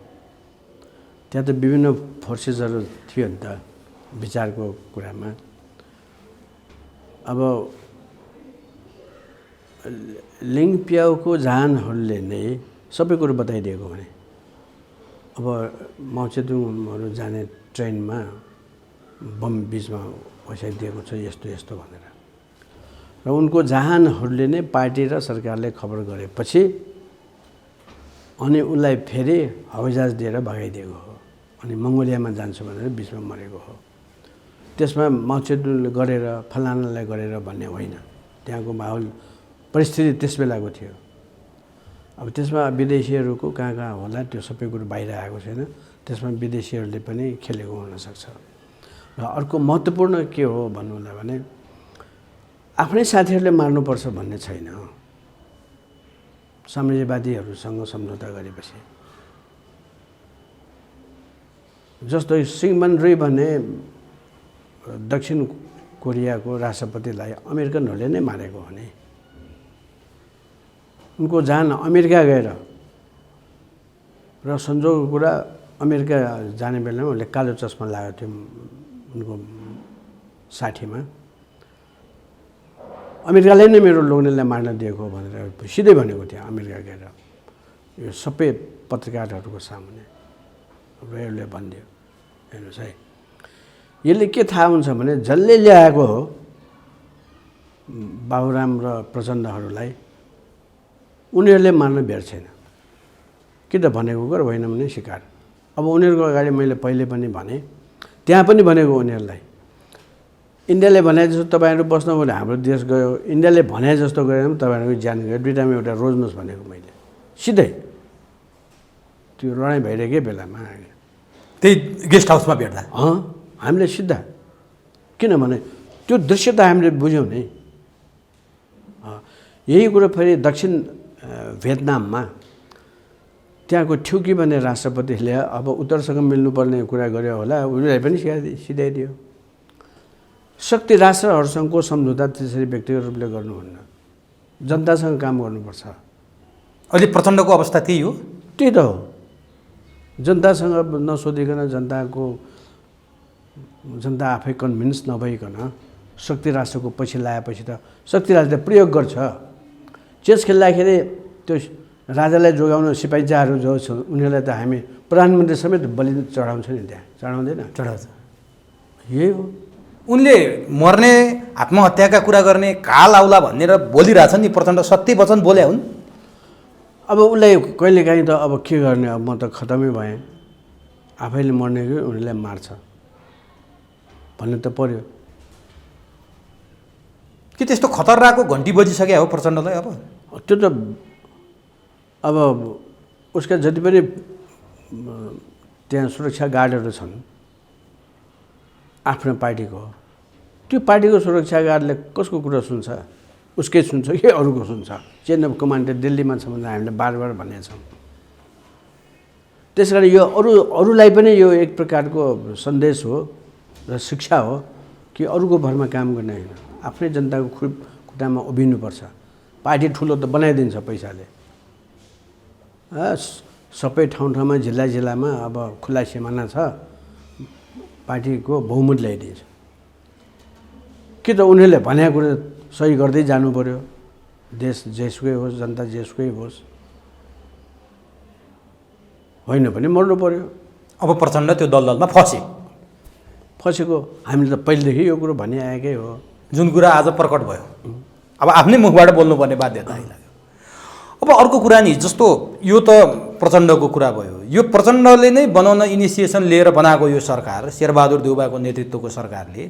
त्यहाँ त विभिन्न फोर्सेसहरू थियो नि त विचारको कुरामा। अब लिङप्याओको जहानहरूले नै सबै कुरो बताइदिएको भने अब माओ सेतुङहरू जाने ट्रेनमा बम बिचमा बसाइदिएको छ यस्तो यस्तो भनेर। र उनको जहानहरूले नै पार्टी र सरकारले खबर गरेपछि अनि उसलाई फेरि हवाईजहाज दिएर भगाइदिएको हो। अनि मङ्गोलियामा जान्छु भनेर बिचमा मरेको हो। त्यसमा माओ सेतुङले गरेर फलानालाई गरेर भन्ने होइन, त्यहाँको माहौल परिस्थिति त्यस बेलाको थियो। अब त्यसमा विदेशीहरूको कहाँ कहाँ होला त्यो सबै कुरो बाहिर आएको छैन। त्यसमा विदेशीहरूले पनि खेलेको हुनसक्छ। र अर्को महत्त्वपूर्ण के हो भन्नु होला भने आफ्नै साथीहरूले मार्नुपर्छ भन्ने छैन। साम्राज्यवादीहरूसँग सम्झौता गरेपछि जस्तो सिगमन रुई भन्ने दक्षिण कोरियाको राष्ट्रपतिलाई अमेरिकनहरूले नै मारेको हो नि। उनको जान अमेरिका गएर र संजोगको कुरा अमेरिका जाने बेलामा उसले कालो चस्मा लगाएको थियो उनको साथीमा। अमेरिकाले नै मेरो लोग्नेलाई मार्न दिएको भनेर सिधै भनेको थियो अमेरिका गएर, यो सबै पत्रकारहरूको सामुन्ने उसले भनिदियो। हेर्नुहोस् है, यसले के थाहा हुन्छ भने जसले ल्याएको हो बाबुराम र प्रचण्डहरूलाई उनीहरूले मार्न भेट छैन। कि त भनेको गर, होइन भने सिकार। अब उनीहरूको अगाडि मैले पहिले पनि भने, त्यहाँ पनि भनेको उनीहरूलाई, इन्डियाले भने जस्तो तपाईँहरू बस्नु भने हाम्रो देश गयो, इन्डियाले भने जस्तो गरेर पनि तपाईँहरूको ज्यान गयो, दुइटामा एउटा रोज्नुहोस् भनेको मैले सिधै। त्यो लडाइँ भइरहेकै बेलामा त्यही गेस्ट हाउसमा भेट्दा हामीले सिधा, किनभने त्यो दृश्य त हामीले बुझ्यौँ नि। यही कुरो फेरि दक्षिण भियतनाममा त्यहाँको ठ्युकी भन्ने राष्ट्रपतिले अब उत्तरसँग मिल्नुपर्ने कुरा गर्यो होला, उसलाई पनि सिधाइदियो। शक्ति राष्ट्रहरूसँगको सम्झौता त्यसरी व्यक्तिगत रूपले गर्नुहुन्न, जनतासँग काम गर्नुपर्छ। अहिले प्रचण्डको अवस्था त्यही हो। त्यही त हो, जनतासँग नसोधिकन जनता आफै कन्भिन्स नभइकन शक्ति राष्ट्रको पछि लगाएपछि त शक्ति राष्ट्रले प्रयोग गर्छ। चेस खेल्दाखेरि त्यो राजालाई जोगाउन सिपाहीचाहरू जो छ उनीहरूलाई त हामी प्रधानमन्त्री समेत बलि चढाउँछ नि, त्यहाँ चढाउँदैन, चढाउँछ। यही हो। उनले मर्ने आत्महत्याका कुरा गर्ने काल आउला भनेर बोलिरहेछन् नि प्रचण्ड, सत्य वचन बोले हुन्। अब उसलाई कहिलेकाहीँ त अब के गर्ने, अब म त खतमै भएँ, आफैले मर्ने कि उनीलाई मार्छ भन्नु त पर्यो। कि त्यस्तो खतराको घन्टी बजिसके हो प्रचण्डलाई? अब त्यो त अब उसका जति पनि त्यहाँ सुरक्षा गार्डहरू छन् आफ्नो पार्टीको, त्यो पार्टीको सुरक्षा गार्डले कसको कुरा सुन्छ? उसकै सुन्छ कि अरूको सुन्छ? चेन अफ कमान्ड दिल्लीमा छ भनेर हामीले बार बार भनेका छौँ। त्यस कारण यो अरूलाई पनि यो एक प्रकारको सन्देश हो र शिक्षा हो कि अरूको भरमा काम गर्ने होइन, आफ्नै जनताको खुट्टामा उभिनुपर्छ। पार्टी ठुलो त बनाइदिन्छ पैसाले, सबै ठाउँमा जिल्लामा अब खुला सिमाना छ, पार्टीको बहुमत ल्याइदिन्छ। कि त उनीहरूले भनेको कुरा सही गर्दै जानु पर्यो, देश जेसुकै होस्, जनता जेसुकै होस्, होइन भने मर्नु पर्यो। अब प्रचण्ड त्यो दलदलमा फसेको हामीले त पहिलेदेखि यो कुरो भनिआएकै हो। जुन कुरा आज प्रकट भयो, अब आफ्नै मुखबाट बोल्नुपर्ने बाध्यता आइलाग्यो। अब अर्को कुरा नि, जस्तो यो त प्रचण्डको कुरा भयो, यो प्रचण्डले नै बनाउन इनिसिएसन लिएर बनाएको यो सरकार, शेरबहादुर देउबाको नेतृत्वको सरकारले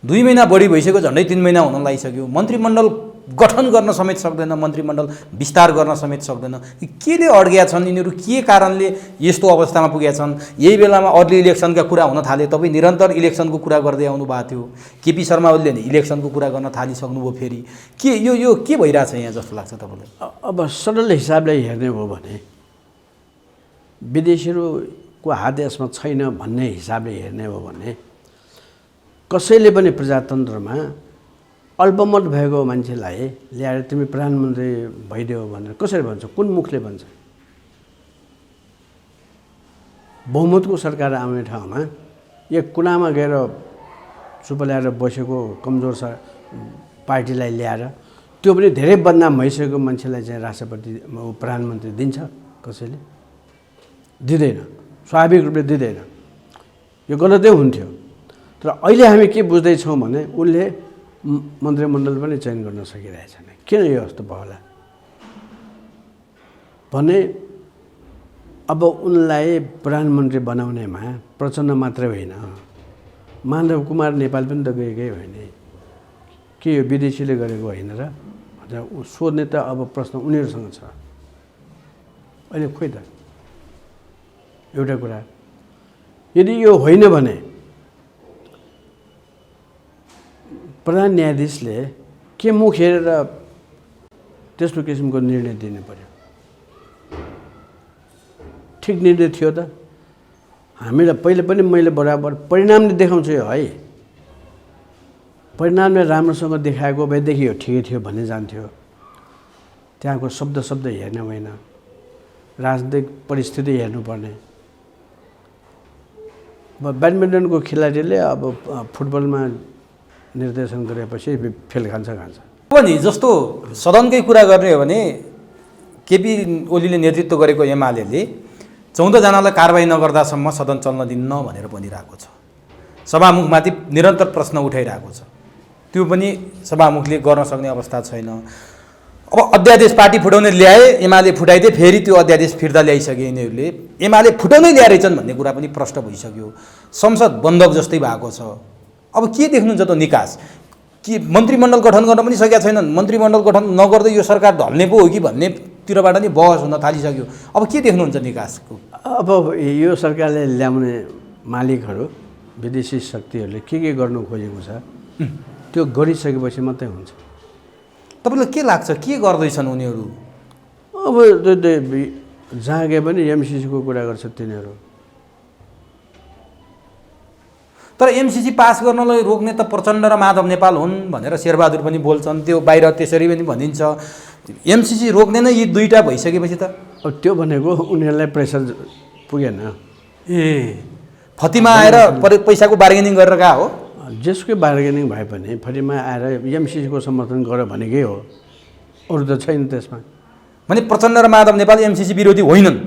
2 महिना बढी भइसक्यो, झन्डै 3 महिना हुन लागिसक्यो, मन्त्रीमण्डल गठन गर्न समेत सक्दैन, मन्त्रीमण्डल विस्तार गर्न समेत सक्दैन। केले अड्किया छन् यिनीहरू? के कारणले यस्तो अवस्थामा पुगेका छन्? यही बेलामा अर्ली इलेक्सनका कुरा हुन थाले, तपाईँ निरन्तर इलेक्सनको कुरा गर्दै आउनु भएको थियो, केपी शर्मा ओलीले नि इलेक्सनको कुरा गर्न थालिसक्नुभयो। फेरि के यो के भइरहेछ यहाँ जस्तो लाग्छ तपाईँलाई? अब सरल हिसाबले हेर्ने हो भने विदेशीहरूको हात यसमा छैन भन्ने हिसाबले हेर्ने हो भने कसैले पनि प्रजातन्त्रमा अल्पमत भएको मान्छेलाई ल्याएर तिमी प्रधानमन्त्री भइदेऊ भनेर कसरी भन्छ? कुन मुखले भन्छ? बहुमतको सरकार आउने ठाउँमा एक कुनामा गएर चुप ल्याएर बसेको कमजोर पार्टीलाई ल्याएर, त्यो पनि धेरै बदनाम भइसकेको मान्छेलाई चाहिँ राष्ट्रपति प्रधानमन्त्री दिन्छ? कसैले दिँदैन, स्वाभाविक रूपले दिँदैन। यो गलतै हुन्थ्यो। तर अहिले हामी के बुझ्दैछौँ भने उनले मन्त्रीमण्डल पनि चयन गर्न सकिरहेछन्। किन यो यस्तो भयो होला भने अब उनलाई प्रधानमन्त्री बनाउनेमा प्रचण्ड मात्रै होइन, माधव कुमार नेपाल पनि त गएकै होइन। के यो विदेशीले गरेको होइन र सोध्ने त अब प्रश्न उनीहरूसँग छ। अहिले खोइ त एउटा कुरा, यदि यो होइन भने प्रधान न्यायाधीशले के मुख हेरेर त्यस्तो किसिमको निर्णय दिनु पर्यो? ठिक निर्णय थियो त? हामीलाई पहिले पनि मैले बराबर परिणामले देखाउँछु है, परिणामले राम्रोसँग देखाएको भएदेखि यो ठिकै थियो भन्ने जान्थ्यो। त्यहाँको शब्द शब्द हेर्ने होइन, राजनीतिक परिस्थिति हेर्नुपर्ने। अब ब्याडमिन्टनको खेलाडीले अब फुटबलमा निर्देशन गरेपछि फेल खान्छ। पनि जस्तो सदनकै कुरा गर्ने हो भने केपी ओलीले नेतृत्व गरेको एमाले 14 जनालाई कारबाही नगर्दासम्म सदन चल्न दिन्न भनेर भनिरहेको छ। सभामुखमाथि निरन्तर प्रश्न उठाइरहेको छ। त्यो पनि सभामुखले गर्न सक्ने अवस्था छैन। अब अध्यादेश पार्टी फुटाउने ल्याए, एमाले फुटाइदिए, फेरि त्यो अध्यादेश फिर्ता ल्याइसके यिनीहरूले। एमाले फुटाउनै ल्याए रहेछन् भन्ने कुरा पनि प्रष्ट भइसक्यो। संसद बन्धक जस्तै भएको छ। अब के देख्नुहुन्छ त निकास? कि मन्त्रीमण्डल गठन गर्न पनि सकेका छैनन्। मन्त्रीमण्डल गठन नगर्दै यो सरकार ढल्ने पो हो कि भन्नेतिरबाट नि बहस हुन थालिसक्यो। अब के देख्नुहुन्छ निकासको? अब यो सरकारले ल्याउने मालिकहरू, विदेशी शक्तिहरूले के गर्नु खोजेको छ त्यो गरिसकेपछि मात्रै हुन्छ। तपाईँलाई के लाग्छ के गर्दैछन् उनीहरू? अब जहाँ गए पनि एमसिसीको कुरा गर्छ तिनीहरू। तर एमसिसी पास गर्नलाई रोक्ने त प्रचण्ड र माधव नेपाल हुन् भनेर शेरबहादुर पनि बोल्छन्। त्यो बाहिर त्यसरी पनि भनिन्छ। एमसिसी रोक्ने नै यी दुईटा भइसकेपछि त अब त्यो भनेको उनीहरूलाई प्रेसर पुगेन। फतिमा आएर पैसाको बार्गेनिङ गरेर गएको हो। जसकै बार्गेनिङ भए पनि फतिमा आएर एमसिसीको समर्थन गर भनेकै हो, अरू त छैन त्यसमा। भने प्रचण्ड र माधव नेपाल एमसिसी विरोधी होइनन्?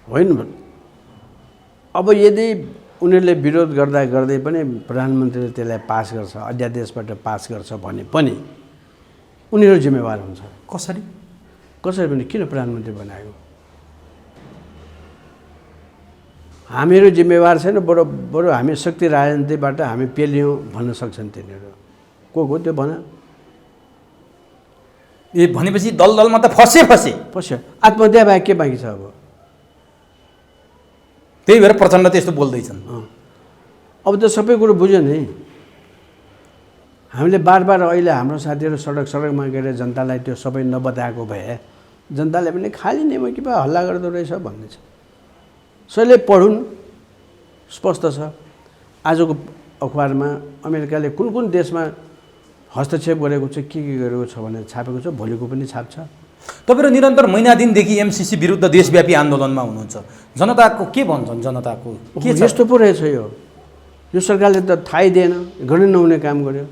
होइन। अब यदि उनीहरूले विरोध गर्दा गर्दै पनि प्रधानमन्त्रीले त्यसलाई पास गर्छ, अध्यादेशबाट पास गर्छ भने पनि उनीहरू जिम्मेवार हुन्छ। कसरी? कसरी पनि किन प्रधानमन्त्री बनाएको? हामीहरू जिम्मेवार छैन। बरु हामी शक्ति राजनीतिबाट हामी पेलियौँ भन्न सक्छन् तिनीहरू। को त्यो भन? भनेपछि दलदलमा त फस्यो। आत्महत्या बाहेक के बाँकी छ? अब त्यही भएर प्रचण्ड त्यस्तो बोल्दैछन्। अब त सबै कुरो बुझ्यो नि। हामीले बार अहिले हाम्रो साथीहरू सडकमा गएर जनतालाई त्यो सबै नबताएको भए जनताले पनि खाली नेमा कि हल्ला गर्दो रहेछ भन्ने छ। सबैले पढुन्, स्पष्ट छ। आजको अखबारमा अमेरिकाले कुन कुन देशमा हस्तक्षेप गरेको छ, के गरेको छ भनेर छापेको छ। भोलिको पनि छाप्छ। तपाईँहरू निरन्तर महिना दिनदेखि एमसिसी विरुद्ध देशव्यापी आन्दोलनमा हुनुहुन्छ। जनताको के भन्छन्? जनताको के छ? यस्तो पो रहेछ यो सरकारले त थाहै दिएन, गर्नै नहुने काम गर्यो।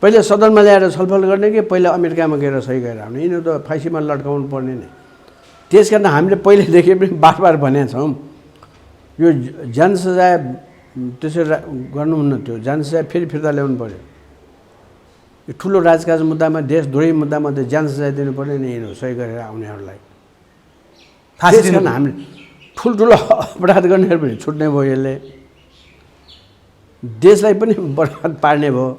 पहिले सदनमा ल्याएर छलफल गर्ने कि पहिला अमेरिकामा गएर सही गरेर आउने? यिनीहरू त फाँसीमा लट्काउनु पर्ने नै। त्यस कारण हामीले पहिलेदेखि पनि बार भनेका छौँ यो जान सजाय त्यसरी गर्नुहुन्न। त्यो जान सजाय फेरि फिर्ता ल्याउनु पऱ्यो। यो ठुलो राजकाज मुद्दामा, देशद्रोही मुद्दामा त जान सजाय दिनु पर्ने नि यिनीहरू सही गरेर आउनेहरूलाई। त्यस कारण हामीले ठुल्ठुलो अपराध गर्नेहरू पनि छुट्ने भयो। यसले देशलाई पनि बर्बाद पार्ने भयो।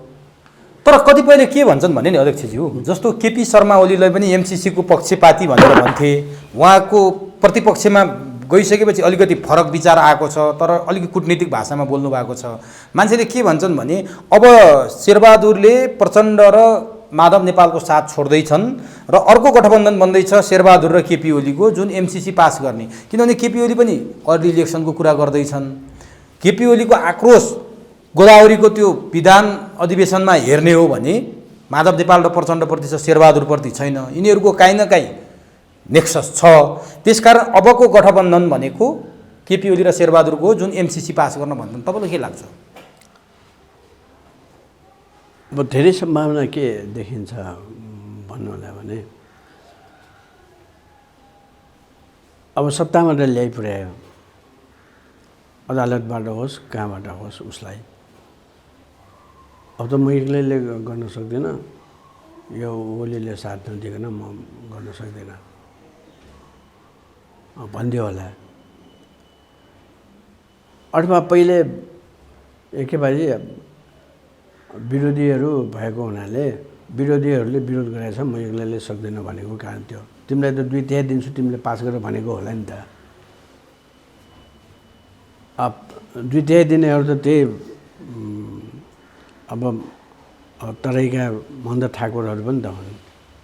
तर कतिपयले के भन्छन् भने नि अध्यक्षज्यू, जस्तो केपी शर्मा ओलीलाई पनि एमसिसीको पक्षपाती भनेर भन्थे। उहाँको प्रतिपक्षमा गइसकेपछि अलिकति फरक विचार आएको छ, तर अलिकति कूटनीतिक भाषामा बोल्नु भएको छ। मान्छेले के भन्छन् भने अब शेरबहादुरले प्रचण्ड र माधव नेपालको साथ छोड्दैछन् र अर्को गठबन्धन बन्दैछ शेरबहादुर र केपी ओलीको, जुन एमसिसी पास गर्ने। किनभने केपी ओली पनि अर्ली इलेक्सनको कुरा गर्दैछन्। केपी ओलीको आक्रोश गोदावरीको त्यो विधान अधिवेशनमा हेर्ने हो भने माधव नेपाल र प्रचण्डप्रति छ, शेरबहादुरप्रति छैन। यिनीहरूको काहीँ न काहीँ नेक्सस छ। त्यसकारण अबको गठबन्धन भनेको केपी ओली र शेरबहादुरको, जुन एमसिसी पास गर्न भन्छन्। तपाईँलाई के लाग्छ? अब धेरै सम्भावना के देखिन्छ भन्नु होला भने अब सत्तामा ल्याइ पुर्यायो, अदालतबाट होस् कहाँबाट होस् उसलाई। अब त म एक्लैले गर्न सक्दिनँ, यो ओलीले साथ नदिकन म गर्न सक्दिनँ भनिदियो होला। अथवा पहिले एकेबारी विरोधीहरू भएको हुनाले विरोधीहरूले विरोध गरेछ, म एक्लैले सक्दिनँ भनेको कारण थियो। तिमीलाई त 2/3 दिन्छु, तिमीले पास गर भनेको होला नि त। अब 2/3 दिनेहरू त त्यही अब तराईका महेन्द्र ठाकुरहरू पनि त हुन्,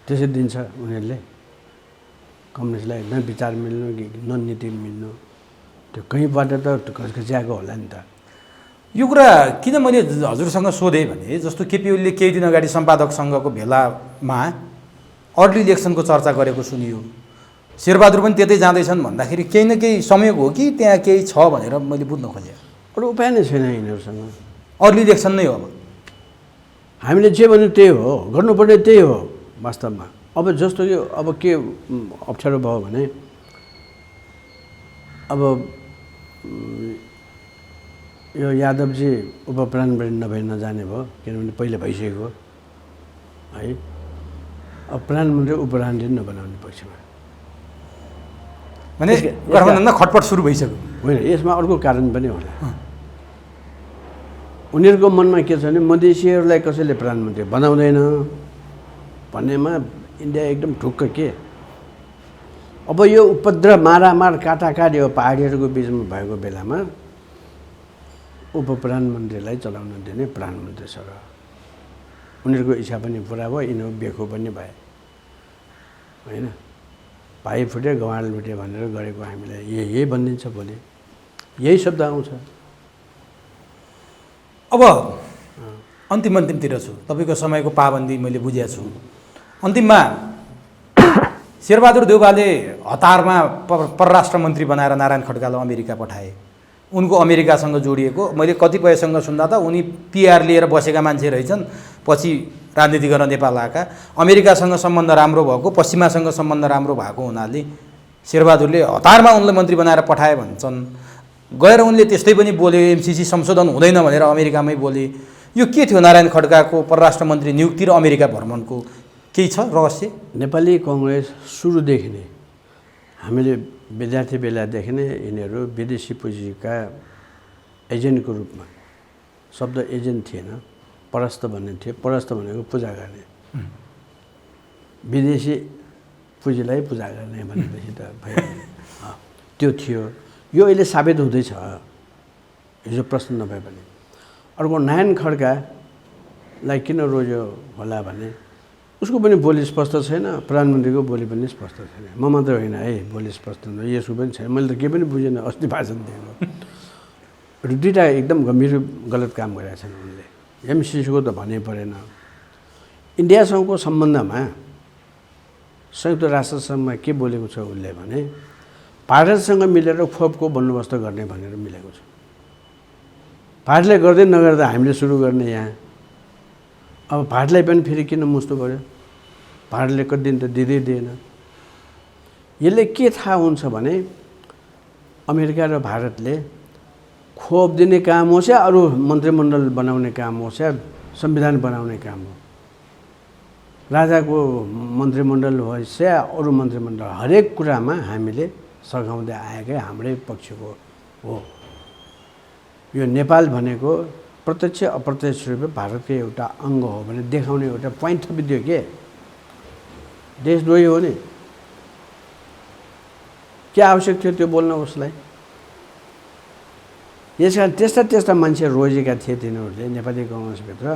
त्यसै दिन्छ उनीहरूले कम्युनिस्टलाई न विचार मिल्नु न नीति मिल्नु, त्यो कहीँबाट त घचघच्याएको होला नि त। यो कुरा किन मैले हजुरसँग सोधेँ भने जस्तो केपी ओलीले केही दिन अगाडि सम्पादक सङ्घको भेलामा अर्ली इलेक्सनको चर्चा गरेको सुनियो, शेरबहादुर पनि त्यतै जाँदैछन् भन्दाखेरि केही न केही संयोग हो कि त्यहाँ केही छ भनेर मैले बुझ्न खोजेँ। अरू उपाय नै छैन यिनीहरूसँग, अर्ली इलेक्सन नै हो। हामीले जे भन्यो त्यही हो, गर्नुपर्ने त्यही हो वास्तवमा। अब जस्तो कि अब के अप्ठ्यारो भयो भने अब यो यादवजी उपप्रधानमन्त्री नभए नजाने भयो, किनभने पहिले भइसकेको है। अब प्रधानमन्त्री उपप्रधानमन्त्री नबनाउने पक्षमा भने गठबन्धनमा खटपट सुरु भइसक्यो। होइन, यसमा अर्को कारण पनि होला। उनीहरूको मनमा के छ भने मधेसीहरूलाई कसैले प्रधानमन्त्री बनाउँदैन भन्नेमा इन्डिया एकदम ढुक्क के। अब यो उपद्रव मारामार काटाकाट यो पहाडीहरूको बिचमा भएको बेलामा उपप्रधानमन्त्रीलाई चलाउन दिने प्रधानमन्त्री सरह, उनीहरूको इच्छा पनि पुरा भयो, यिनीहरू बेखो पनि भए होइन। भाइ फुटे गवाल फुटे भनेर गरेको हामीलाई यही भनिदिन्छ भोलि, यही शब्द आउँछ। अब अन्तिमतिर छु, तपाईँको समयको पाबन्दी मैले बुझेको छु। अन्तिममा शेरबहादुर देउवाले हतारमा परराष्ट्र मन्त्री बनाएर नारायण खड्कालाई अमेरिका पठाए। उनको अमेरिकासँग जोडिएको मैले कतिपयसँग सुन्दा त उनी पिआर लिएर बसेका मान्छे रहेछन्, पछि राजनीति गर्न नेपाल आएका। अमेरिकासँग सम्बन्ध राम्रो भएको, पश्चिमासँग सम्बन्ध राम्रो भएको हुनाले शेरबहादुरले हतारमा उनलाई मन्त्री बनाएर पठाए भन्छन्। गएर उनले त्यस्तै पनि बोले, एमसिसी संशोधन हुँदैन भनेर अमेरिकामै बोले। यो के थियो नारायण खड्काको परराष्ट्र मन्त्री नियुक्ति र अमेरिका भ्रमणको केही छ रहस्य? नेपाली कङ्ग्रेस सुरुदेखि नै हामीले विद्यार्थी बेलादेखि नै यिनीहरू विदेशी पुँजीका एजेन्टको रूपमा, शब्द एजेन्ट थिएन, परस्त भन्ने थियो। परस्त भनेको पूजा गर्ने, विदेशी पुँजीलाई पूजा गर्ने भनेपछि त भइहाल्यो, त्यो थियो। यो अहिले साबित हुँदैछ, हिजो प्रश्न नभए पनि। अर्को नारायण खड्कालाई किन रोज्यो होला भने उसको पनि बोली स्पष्ट छैन, प्रधानमन्त्रीको बोली पनि स्पष्ट छैन। म मात्रै होइन है बोली स्पष्ट न, यसो पनि छैन। मैले त केही पनि बुझेन, अस्ति भाषण दिएको दुईवटा एकदम गम्भीर गलत काम गरेका छन् उनले। एमसिसीको त भन्नै परेन। इन्डियासँगको सम्बन्धमा संयुक्त राष्ट्रसङ्घमा के बोलेको छ उसले भने भारतसँग मिलेर खोपको बन्दोबस्त गर्ने भनेर मिलेको छ। भारतले गर्दै नगर्दा हामीले सुरु गर्ने यहाँ। अब भारतलाई पनि फेरि किन मुस्तो पऱ्यो? भारतले कति दिन त दिँदै दिएन। यसले के थाहा हुन्छ भने अमेरिका र भारतले खोप दिने काम होस् या अरू मन्त्रीमण्डल बनाउने काम होस् या संविधान बनाउने काम हो, राजाको मन्त्रीमण्डल होस् या अरू मन्त्रीमण्डल, हरेक कुरामा हामीले सघाउँदै आएकै हाम्रै पक्षको हो। यो नेपाल भनेको प्रत्यक्ष अप्रत्यक्ष रूपले भारतकै एउटा अङ्ग हो भने देखाउने एउटा पोइन्ट थपिदियो के। देशद्रोही हो नि, के आवश्यक थियो त्यो बोल्न उसलाई? यस कारण त्यस्ता मान्छे रोजेका थिए तिनीहरूले नेपाली कङ्ग्रेसभित्र।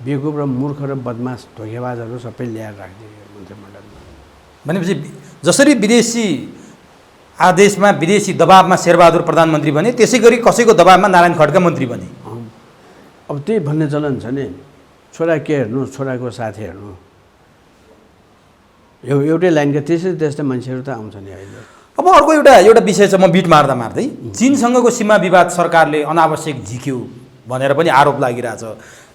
बेकुब र मूर्ख र बदमास धोकेबाजहरू सबै ल्याएर राखिदियो मन्त्रीमण्डलमा। भनेपछि जसरी विदेशी आदेशमा विदेशी दबावमा शेरबहादुर प्रधानमन्त्री बने, त्यसै गरी कसैको दबावमा नारायण खड्का मन्त्री बने। अब त्यही भन्ने चलन छ नि, छोरा के हेर्नु, छोराको साथी हेर्नु। एउटै लाइनका त्यस्तै मान्छेहरू त आउँछ नि अहिले। अब अर्को एउटा विषय छ, म बिट मार्दै चीनसँगको सीमा विवाद सरकारले अनावश्यक झिक्यो भनेर पनि आरोप लागिरहेछ।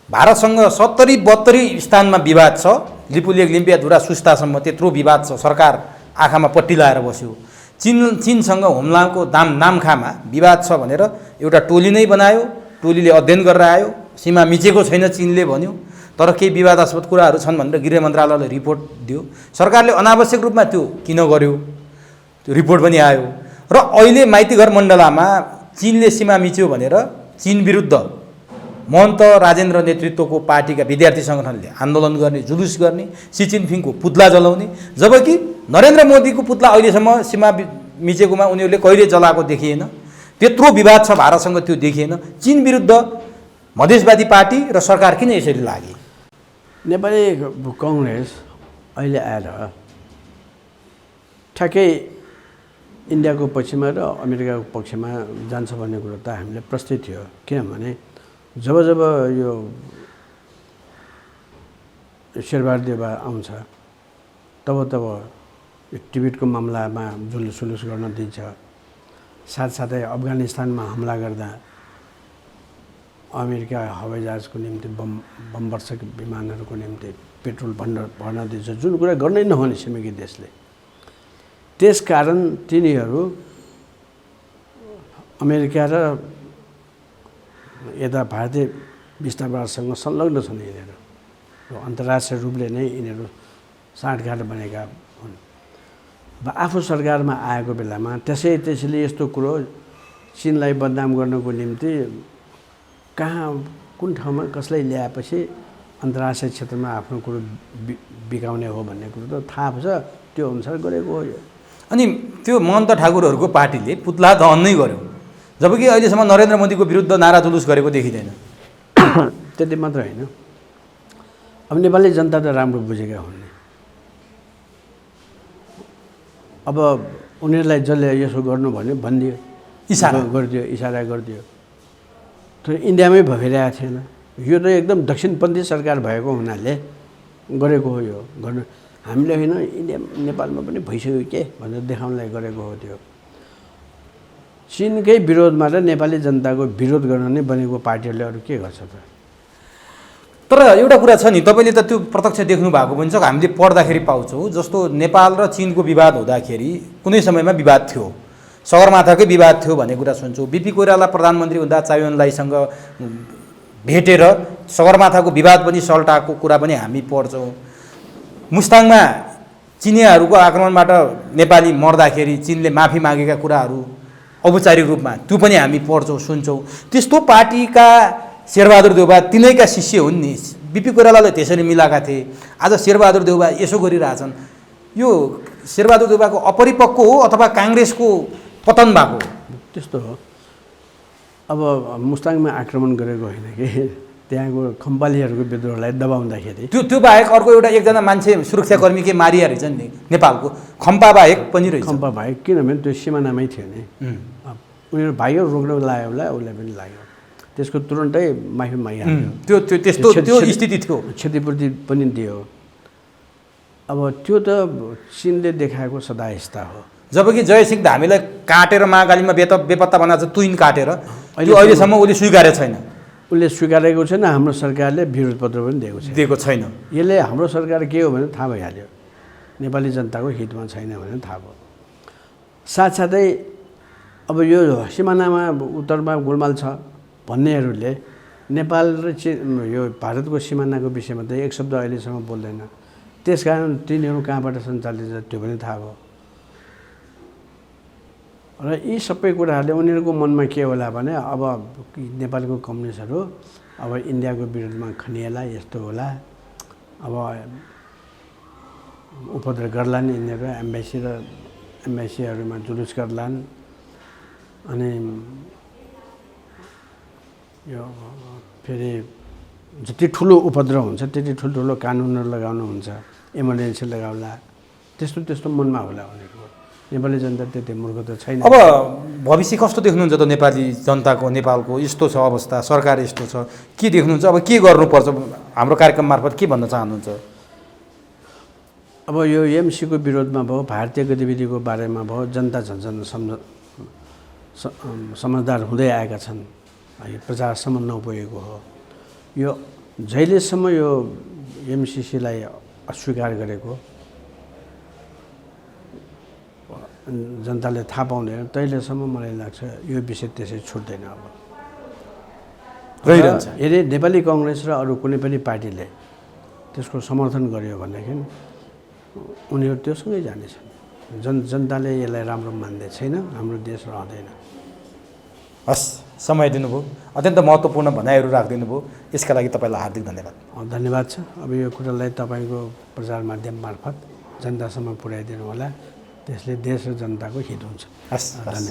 भारतसँग 70-72 स्थानमा विवाद छ, लिपुलेक लिम्पियाधुरा सुस्तासम्म त्यत्रो विवाद छ। सरकार आँखामा पट्टी लाएर बस्यो। चीनसँग हुम्लाको नामखामा विवाद छ भनेर एउटा टोली नै बनायो, टोलीले अध्ययन गरेर आयो। सीमा मिचेको छैन चीनले भन्यो, तर केही विवादास्पद कुराहरू छन् भनेर गृह मन्त्रालयले रिपोर्ट दियो। सरकारले अनावश्यक रूपमा त्यो किन गर्यो, त्यो रिपोर्ट पनि आयो। र अहिले माइतीघर मण्डलामा चीनले सीमा मिच्यो भनेर चीन विरुद्ध महन्त राजेन्द्र नेतृत्वको पार्टीका विद्यार्थी सङ्गठनले आन्दोलन गर्ने, जुलुस गर्ने, सी जिनपिङको पुतला जलाउने, जबकि नरेन्द्र मोदीको पुतला अहिलेसम्म सीमा मिचेकोमा उनीहरूले कहिले जलाएको देखिएन। त्यत्रो विवाद छ भारतसँग, त्यो देखिएन। चीन विरुद्ध मधेसवादी पार्टी र सरकार किन यसरी लागे? नेपाली कङ्ग्रेस अहिले आएर ठ्याक्कै इन्डियाको पक्षमा र अमेरिकाको पक्षमा जान्छ भन्ने कुरो त हामीलाई प्रस्तुत थियो। किनभने जब जब यो शेरबहादुर देउवा आउँछ तब तब टिबेटको मामलामा जुलुस गर्न दिन्छ, साथसाथै अफगानिस्तानमा हमला गर्दा अमेरिका हवाईजहाजको निम्ति बमवर्षक विमानहरूको निम्ति पेट्रोल भर्न दिन्छ, जुन कुरा गर्नै नहुने छिमेकी देशले। त्यसकारण तिनीहरू अमेरिका र यता भारतीय विस्तारवादसँग संलग्न छन्। यिनीहरू अन्तर्राष्ट्रिय रूपले नै यिनीहरू साँठगाँठ बनेका हुन्। आफू सरकारमा आएको बेलामा त्यसैले यस्तो कुरो चीनलाई बदनाम गर्नको निम्ति कहाँ कुन ठाउँमा कसलाई ल्याएपछि अन्तर्राष्ट्रिय क्षेत्रमा आफ्नो कुरो बिकाउने हो भन्ने कुरो त थाहा छ, त्यो अनुसार गरेको हो। अनि त्यो महन्त ठाकुरहरूको पार्टीले पुतला दहन नै गर्यो, जबकि अहिलेसम्म नरेन्द्र मोदीको विरुद्ध नारा जुलुस गरेको देखिँदैन। त्यति मात्र होइन, अब नेपाली जनता त राम्रो बुझेका हुन्। अब उनीहरूलाई जसले यसो गर्नु भन्यो भनिदियो, इसारा गरिदियो। तर इन्डियामै भइरहेको थिएन। यो त एकदम दक्षिणपन्थी सरकार भएको हुनाले गरेको हो। यो गर्नु हामीले होइन, इन्डिया नेपालमा पनि भइसक्यो के भनेर देखाउनलाई गरेको हो। त्यो चीनकै विरोधमा र नेपाली जनताको विरोध गर्न नै बनेको पार्टीहरूले अरू के गर्छ त? तर एउटा कुरा छ नि, तपाईँले त त्यो प्रत्यक्ष देख्नु भएको पनि छ, हामीले पढ्दाखेरि पाउँछौँ। जस्तो नेपाल र चीनको विवाद हुँदाखेरि कुनै समयमा विवाद थियो, सगरमाथाकै विवाद थियो भन्ने कुरा सुन्छौँ। बिपी कोइराला प्रधानमन्त्री हुँदा चाइओनलाईसँग भेटेर सगरमाथाको विवाद पनि सल्टाएको कुरा पनि हामी पढ्छौँ। मुस्ताङमा चिनियाहरूको आक्रमणबाट नेपाली मर्दाखेरि चीनले माफी मागेका कुराहरू औपचारिक रूपमा त्यो पनि हामी पढ्छौँ, सुन्छौँ। त्यस्तो पार्टीका शेरबहादुर देउवा तिनैका शिष्य हुन् नि। बिपी कोइरालाले त्यसरी मिलाएका थिए, आज शेरबहादुर देउवा यसो गरिरहेछन्। यो शेरबहादुर देउवाको अपरिपक्व हो अथवा काङ्ग्रेसको पतन भएको हो? त्यस्तो हो। अब मुस्ताङमा आक्रमण गरेको होइन कि, त्यहाँको खम्पालीहरूको विद्रोहलाई दबाउँदाखेरि त्यो बाहेक अर्को एकजना मान्छे सुरक्षाकर्मी के मारिया रहेछन् नि नेपालको, खम्पा बाहेक पनि रहेछ। खम्पा बाहेक, किनभने त्यो सिमानामै थियो नि। उनीहरू भाग्यो रोक्न लाग्यो होला, उसलाई पनि लाग्यो, त्यसको तुरन्तै माफी मागिहाल्यो। त्यो स्थिति थियो, क्षतिपूर्ति पनि दियो। अब त्यो त चीनले देखाएको सदायस्ता हो। जबकि जयसिंह धामीलाई काटेर महाकालीमा बेपत्ता बनाएको छ, तुइन काटेर, त्यो अहिलेसम्म उसले स्वीकारेको छैन। उसले स्वीकारेको छैन, हाम्रो सरकारले विरोध पत्र पनि दिएको छैन। यसले हाम्रो सरकार के हो भने थाहा भइहाल्यो, नेपाली जनताको हितमा छैन भने थाहा भयो। साथसाथै अब यो सिमानामा उत्तरमा गोलमाल छ भन्नेहरूले नेपाल र यो भारतको सिमानाको विषयमा त एक शब्द अहिलेसम्म बोल्दैन। त्यसकारण तिनीहरू कहाँबाट सञ्चालित छ त्यो पनि थाहा भयो। र यी सबै कुराहरूले उनीहरूको मनमा के होला भने अब नेपालको कम्युनिस्टहरू अब इन्डियाको विरुद्धमा खनिएला, यस्तो होला, अब उपद्रव गर्लान् यिनीहरू, एम्बेसीहरूमा जुलुस गर्लान्, अनि यो फेरि जति ठुलो उपद्रव हुन्छ त्यति ठुल्ठुलो कानुनहरू लगाउनु हुन्छ, इमर्जेन्सी लगाउला, त्यस्तो मनमा होला उनीहरूको। नेपाली जनता त्यति मूर्ख त छैन। अब भविष्य कस्तो देख्नुहुन्छ त नेपाली जनताको? नेपालको यस्तो छ अवस्था, सरकार यस्तो छ, के देख्नुहुन्छ? अब के गर्नुपर्छ? हाम्रो कार्यक्रम मार्फत के भन्न चाहनुहुन्छ? अब यो एमसीको विरोधमा भयो, भारतीय गतिविधिको बारेमा भयो, जनता झन् समझदार हुँदै आएका छन्, यो प्रचारसम्म नपुगेको हो। यो जहिलेसम्म यो एमसीसीलाई अस्वीकार गरेको जनताले थाहा पाउँदैन तहिलेसम्म मलाई लाग्छ यो विषय त्यसै छुट्दैन। अब रहिरहन्छ। यदि नेपाली कङ्ग्रेस र अरू कुनै पनि पार्टीले त्यसको समर्थन गर्यो भनेदेखि उनीहरू त्योसँगै जानेछन्। जनताले यसलाई राम्रो मान्दै छैन, हाम्रो देश रहँदैन। हस्, समय दिनुभयो, अत्यन्त महत्त्वपूर्ण भनाइहरू राखिदिनु भयो, यसका लागि तपाईँलाई हार्दिक धन्यवाद। धन्यवाद छ। अब यो कुरालाई तपाईँको प्रचार माध्यम मार्फत जनतासम्म पुर्याइदिनु होला, त्यसले देश र जनताको हित हुन्छ। हस्, धन्यवाद।